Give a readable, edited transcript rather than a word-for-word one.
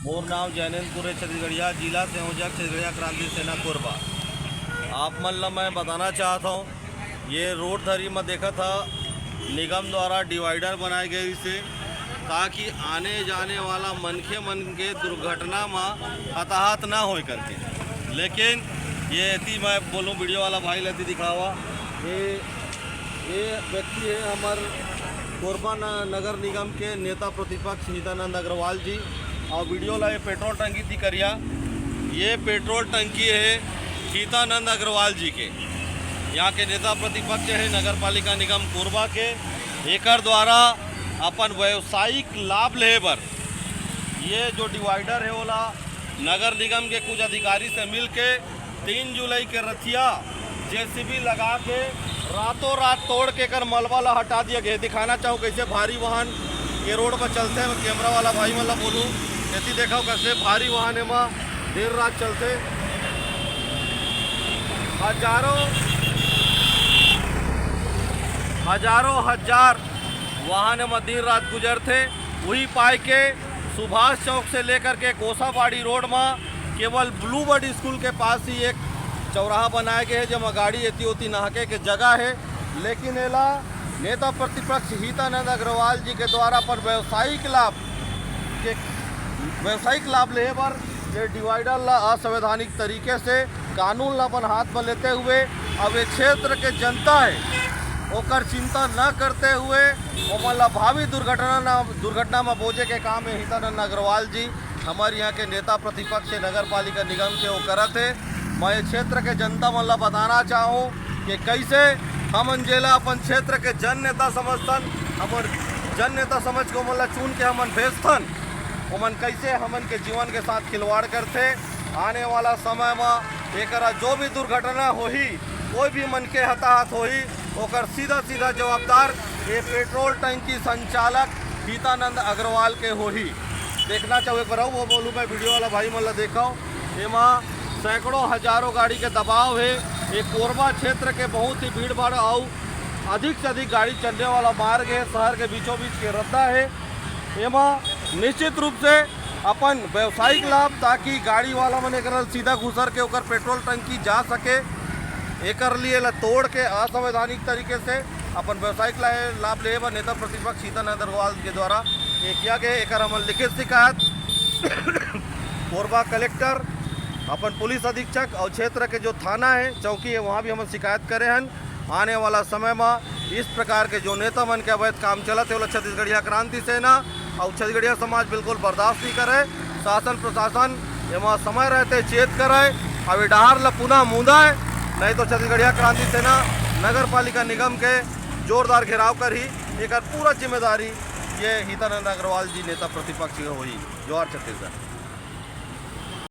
मोर नाम जैनेंद्र छत्तीसगढ़िया, जिला संयोजक छत्तीसगढ़िया क्रांति सेना कोरबा। आप मन ला मैं बताना चाहता हूँ, ये रोड धरी में देखा था निगम द्वारा डिवाइडर बनाए गए से ताकि आने जाने वाला मनखे मन के दुर्घटना में हताहत ना हो करके। लेकिन ये यदि मैं बोलूँ वीडियो वाला भाई लती दिखावा, ये व्यक्ति है हमारे कोरबा नगर निगम के नेता प्रतिपक्ष हितानंद अग्रवाल जी। और वीडियो ला ये पेट्रोल टंकी थी करिया, ये पेट्रोल टंकी है हितानंद अग्रवाल जी के, यहाँ के नेता प्रतिपक्ष है नगर पालिका निगम कोरबा के। एकर द्वारा अपन व्यवसायिक लाभ ले बर ये जो डिवाइडर है ओला नगर निगम के कुछ अधिकारी से मिल के 3 जुलाई के रथिया जेसीबी लगा के रातों रात तोड़ के कर मलबा ला हटा दिया गया। दिखाना चाहूँ कैसे भारी वाहन ये रोड पर चलते हैं, कैमरा वाला भाई मतलब बोलूँ ऐसी देखा कैसे भारी वाहन में देर रात चलते, हजार वाहन में देर रात गुजरते। वही पाए के सुभाष चौक से लेकर के कोसाबाड़ी रोड में केवल ब्लू बर्ड स्कूल के पास ही एक चौराहा बनाए गए है जहाँ गाड़ी एती होती नहाके के जगह है। लेकिन एला नेता प्रतिपक्ष हितानंद अग्रवाल जी के द्वारा पर व्यवसायिक लाभ ले पर ये डिवाइडर ला असंवैधानिक तरीके से कानून ला अपन हाथ में लेते हुए अब ये क्षेत्र के जनता है ओकर चिंता न करते हुए ओमला भावी दुर्घटना में बोझे के काम है हितानंद अग्रवाल जी हमारे यहाँ के नेता प्रतिपक्ष नगर पालिका निगम के वो करत है। मैं क्षेत्र के जनता मन ला बताना चाहूँ कि कैसे हमन जेला अपन क्षेत्र के जन नेता समझथन, हमर जन नेता समझ के ओमन ला चुन के हमन भेजथन, ओमन कैसे हमन के जीवन के साथ खिलवाड़ करते। आने वाला समय में एक जो भी दुर्घटना होही, कोई भी मन के हताहत होही, ओकर सीधा जवाबदार ये पेट्रोल टंकी संचालक हितानंद अग्रवाल के होही। देखना चाहो एक बार वो बोलूँ मैं वीडियो वाला भाई मतलब देखो, एमा सैकड़ों हजारों गाड़ी के दबाव है। ये कोरबा क्षेत्र के बहुत ही भीड़ भाड़ और अधिक से अधिक गाड़ी चलने वाला मार्ग है, शहर के बीचों बीच के रद्दा है। एमा निश्चित रूप से अपन व्यवसायिक लाभ ताकि गाड़ी वाला मन एक सीधा घुसर के ओकर पेट्रोल टंकी जा सके, एकर लिए तोड़ के असंवैधानिक तरीके से अपन व्यवसायिक लाभ ले बर नेता प्रतिपक्ष हितानंद अग्रवाल के द्वारा ये किया गया। एक हमन लिखित शिकायत कोरबा कलेक्टर, अपन पुलिस अधीक्षक और क्षेत्र के जो थाना है चौकी है वहाँ भी हम शिकायत करे हैं। आने वाला समय में इस प्रकार के जो नेता मन के अवैध काम चलते वो छत्तीसगढ़िया क्रांति सेना और छत्तीसगढ़िया समाज बिल्कुल बर्दाश्त नहीं करे। शासन प्रशासन एवं समय रहते चेत करे और डहार ला पुनः मुंदा है, नहीं तो छत्तीसगढ़िया क्रांति सेना नगर पालिका निगम के जोरदार घेराव कर ही एक पूरा जिम्मेदारी ये हितानंद अग्रवाल जी नेता प्रतिपक्ष हुई। जोहार छत्तीसगढ़।